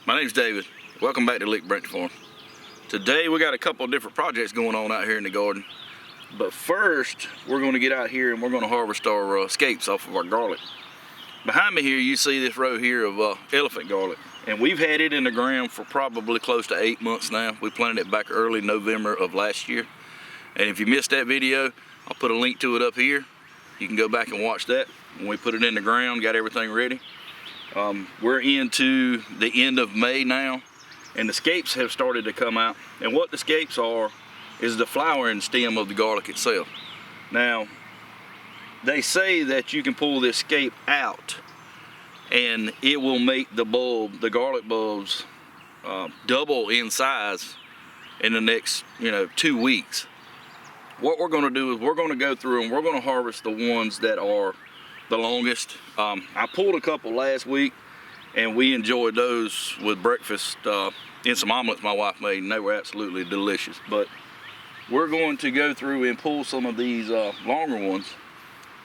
My name's David. Welcome back to Lick Branch Farm. Today we got a couple of different projects going on out here in the garden. But first, we're going to get out here and we're going to harvest our scapes off of our garlic. Behind me here, you see this row here of elephant garlic. And we've had it in the ground for probably close to 8 months now. We planted it back early November of last year. And if you missed that video, I'll put a link to it up here. You can go back and watch that. When we put it in the ground, got everything ready. We're into the end of May now, and the scapes have started to come out. And what the scapes are is the flowering stem of the garlic itself. Now, they say that you can pull this scape out and it will make the bulb, the garlic bulbs, double in size in the next 2 weeks. What we're going to do is we're going to go through and we're going to harvest the ones that are the longest. I pulled a couple last week and we enjoyed those with breakfast in some omelets my wife made, and they were absolutely delicious. But we're going to go through and pull some of these longer ones,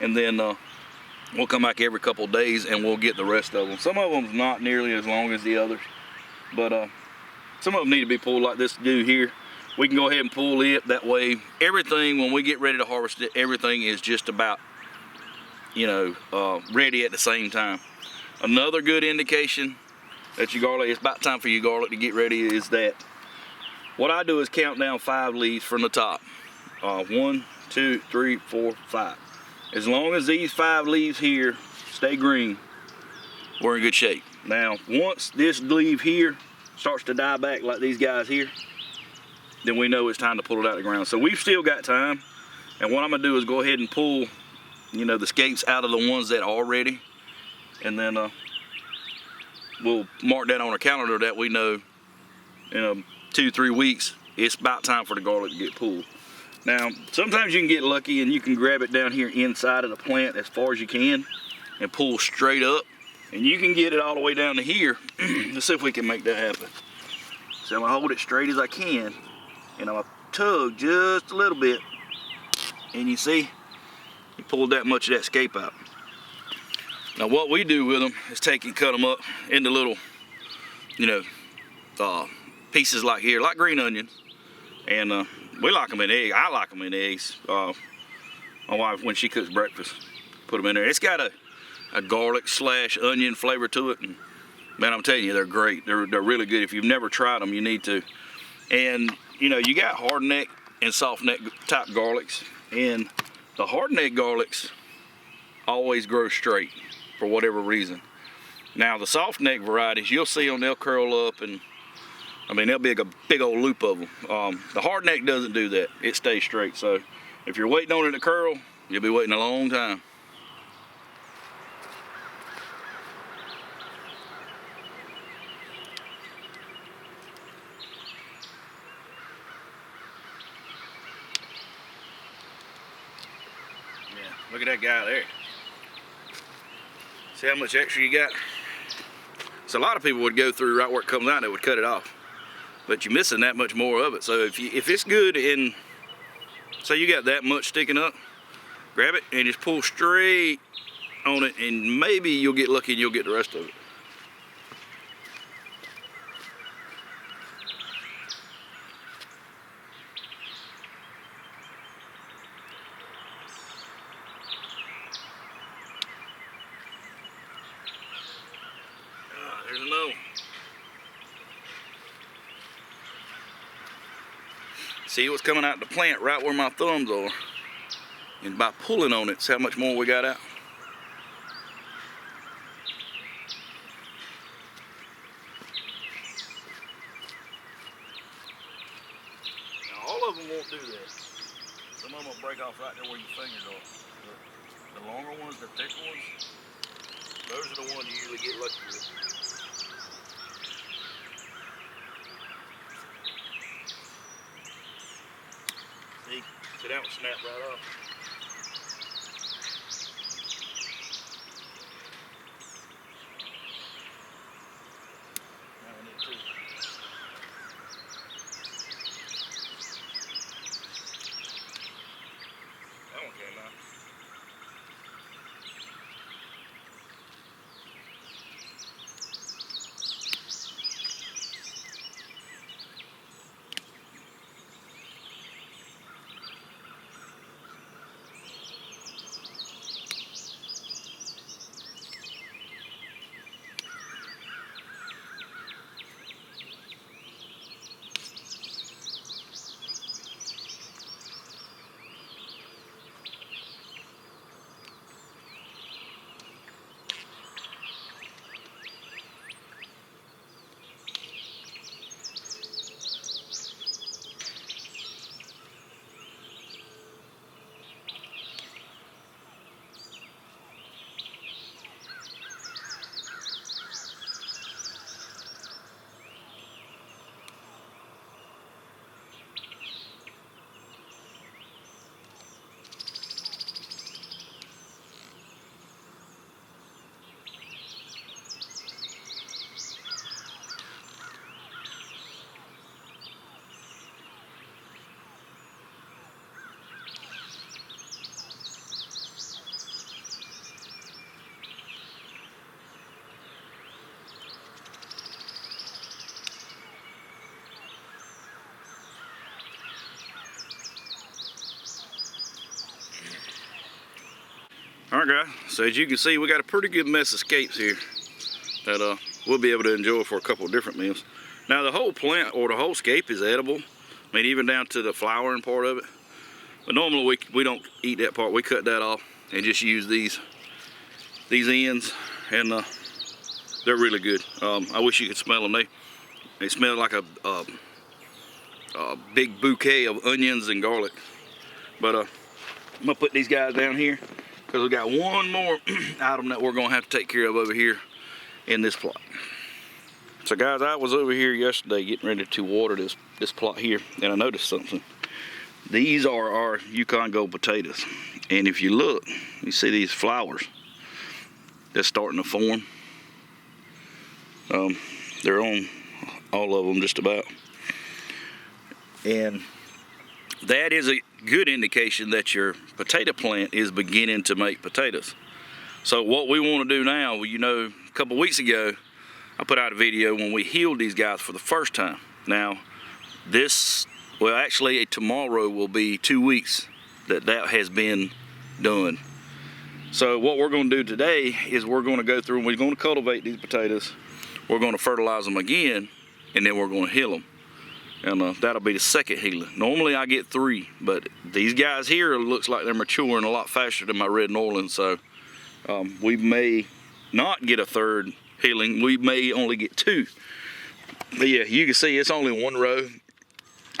and then we'll come back every couple days and we'll get the rest of them. Some of them's not nearly as long as the others, but some of them need to be pulled like this dude here. We can go ahead and pull it. That way everything, when we get ready to harvest it, everything is just about ready at the same time. Another good indication that your garlic, it's about time for your garlic to get ready, is that what I do is count down 5 leaves from the top. 1, 2, 3, 4, 5. As long as these 5 leaves here stay green, we're in good shape. Now, once this leaf here starts to die back like these guys here, then we know it's time to pull it out of the ground. So we've still got time, and what I'm gonna do is go ahead and pull the scapes out of the ones that are ready, and then we'll mark that on our calendar that we know in 2-3 weeks it's about time for the garlic to get pulled. Now, sometimes you can get lucky and you can grab it down here inside of the plant as far as you can and pull straight up, and you can get it all the way down to here. Let's see if we can make that happen. So I'm gonna hold it straight as I can, and I'm gonna tug just a little bit, and you see you pulled that much of that scape out. Now what we do with them is take and cut them up into little, pieces like here, like green onions. And we like them in eggs. I like them in eggs. My wife, when she cooks breakfast, put them in there. It's got a garlic / onion flavor to it. And man, I'm telling you, they're great. They're really good. If you've never tried them, you need to. And you got hard neck and soft neck type garlics. And the hard neck garlics always grow straight for whatever reason. Now the soft neck varieties, you'll see them, they'll curl up, and they'll be a big old loop of them. The hard neck doesn't do that. It stays straight. So if you're waiting on it to curl, you'll be waiting a long time. Look at that guy there. See how much extra you got? So a lot of people would go through right where it comes out, they would cut it off. But you're missing that much more of it. So if it's good, and say you got that much sticking up, grab it and just pull straight on it, and maybe you'll get lucky and you'll get the rest of it. There's another one. See what's coming out the plant right where my thumbs are, and by pulling on it, see how much more we got out. Now all of them won't do that. Some of them will break off right there where your fingers are. The longer ones, the thicker ones, those are the ones you usually get lucky with. See, that one snapped right off. Now we need 2. That one came out. Alright guys, so as you can see, we got a pretty good mess of scapes here that we'll be able to enjoy for a couple of different meals. Now the whole plant or the whole scape is edible. I mean, even down to the flowering part of it. But normally we don't eat that part. We cut that off and just use these ends, and they're really good. I wish you could smell them. They smell like a big bouquet of onions and garlic. But I'm gonna put these guys down here because we got one more item that we're gonna have to take care of over here in this plot. So guys, I was over here yesterday getting ready to water this plot here, and I noticed something. These are our Yukon Gold potatoes, and if you look, you see these flowers that's starting to form. They're on all of them just about, and that is a good indication that your potato plant is beginning to make potatoes. So what we want to do now, you know, a couple weeks ago I put out a video when we healed these guys for the first time. Now well, actually tomorrow will be 2 weeks that has been done. So what we're going to do today is we're going to go through and we're going to cultivate these potatoes. We're going to fertilize them again, and then we're going to heal them. And that'll be the second healing. Normally I get 3, but these guys here looks like they're maturing a lot faster than my red Norland. So we may not get a 3rd healing. We may only get 2. But yeah, you can see it's only 1 row.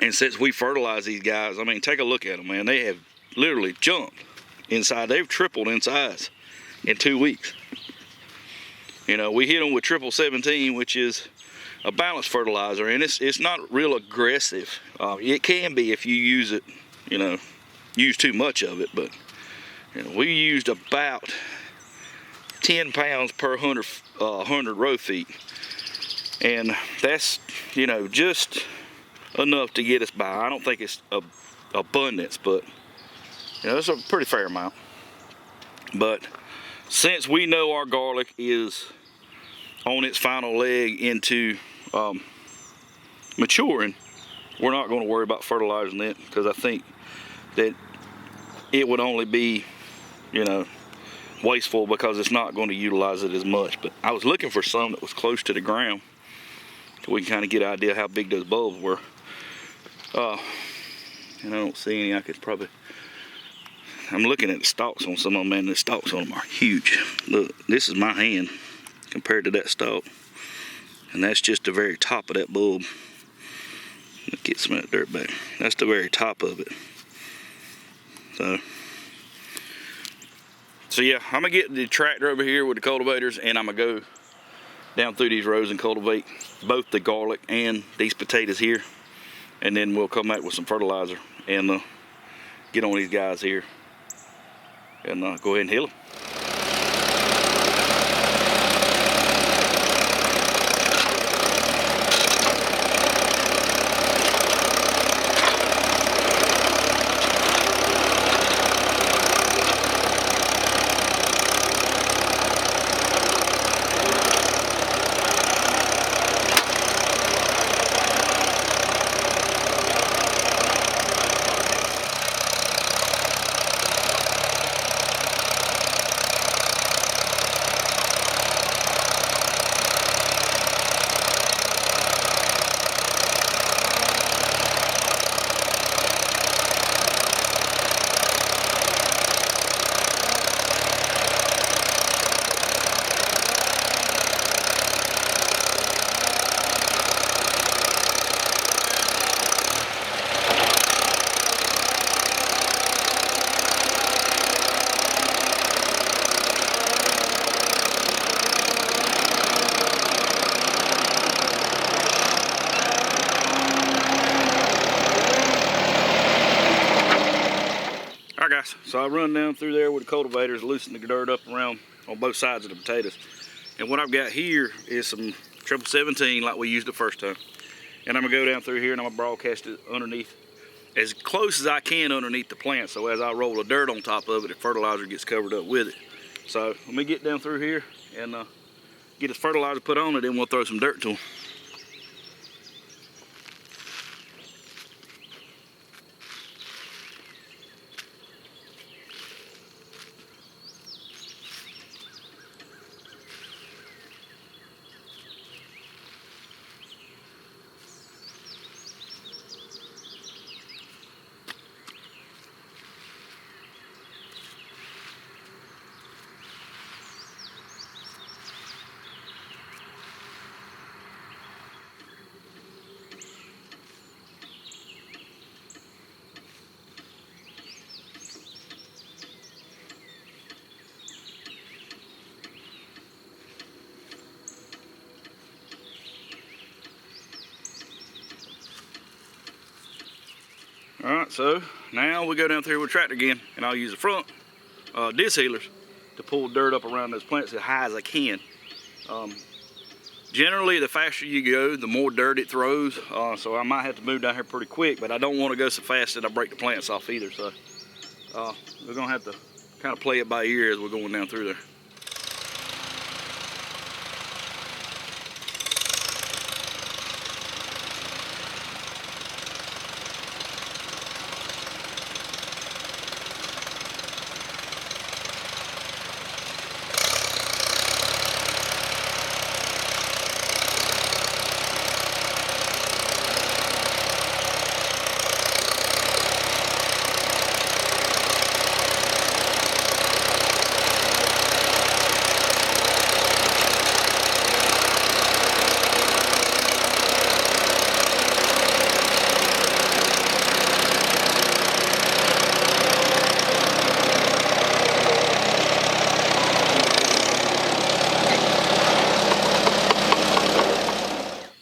And since we fertilize these guys, I mean, take a look at them, man. They have literally jumped inside. They've tripled in size in 2 weeks. You know, we hit them with triple 17, which is a balanced fertilizer, and it's not real aggressive. It can be if you use it, you know, use too much of it, but you know, we used about 10 pounds per 100 row feet, and that's, you know, just enough to get us by. I don't think it's abundance, but you know, it's a pretty fair amount. But since we know our garlic is on its final leg into maturing, we're not going to worry about fertilizing it, because I think that it would only be, you know, wasteful because it's not going to utilize it as much. But I was looking for some that was close to the ground so we can kind of get an idea how big those bulbs were. And I don't see any. I'm looking at the stalks on some of them, and the stalks on them are huge. Look, this is my hand compared to that stalk, and that's just the very top of that bulb. Let's get some of that dirt back. That's the very top of it. So yeah, I'm gonna get the tractor over here with the cultivators, and I'm gonna go down through these rows and cultivate both the garlic and these potatoes here, and then we'll come back with some fertilizer and get on these guys here and go ahead and heal them. Alright guys, so I run down through there with the cultivators, loosen the dirt up around on both sides of the potatoes. And what I've got here is some triple 17 like we used the first time. And I'm gonna go down through here and I'm gonna broadcast it underneath, as close as I can underneath the plant, so as I roll the dirt on top of it, the fertilizer gets covered up with it. So let me get down through here and get this fertilizer put on it, then we'll throw some dirt to them. Alright, so now we go down through with the tractor again, and I'll use the front disc healers to pull dirt up around those plants as high as I can. Generally, the faster you go, the more dirt it throws, so I might have to move down here pretty quick, but I don't want to go so fast that I break the plants off either, so we're going to have to kind of play it by ear as we're going down through there.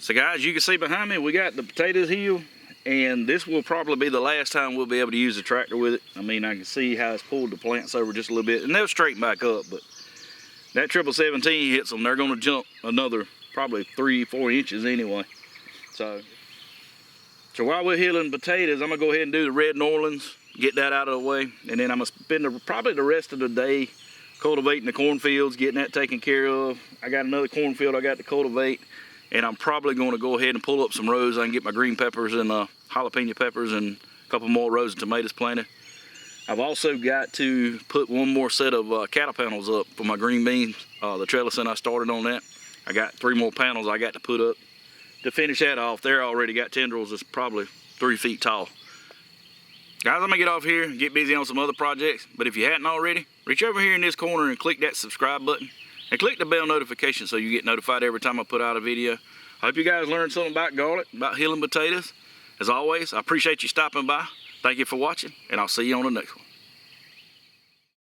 So guys, you can see behind me, we got the potatoes healed, and this will probably be the last time we'll be able to use the tractor with it. I mean, I can see how it's pulled the plants over just a little bit, and they'll straighten back up, but that 777 hits them, they're gonna jump another probably 3-4 inches anyway. So while we're healing potatoes, I'm gonna go ahead and do the red Norlands, get that out of the way, and then I'm gonna spend probably the rest of the day cultivating the cornfields, getting that taken care of. I got another cornfield I got to cultivate. And I'm probably going to go ahead and pull up some rows. I can get my green peppers and jalapeno peppers and a couple more rows of tomatoes planted. I've also got to put one more set of cattle panels up for my green beans. The trellising I started on that. I got 3 more panels I got to put up. To finish that off, there already got tendrils that's probably 3 feet tall. Guys, I'm going to get off here and get busy on some other projects. But if you hadn't already, reach over here in this corner and click that subscribe button. And click the bell notification so you get notified every time I put out a video. I hope you guys learned something about garlic, about healing potatoes. As always, I appreciate you stopping by. Thank you for watching, and I'll see you on the next one.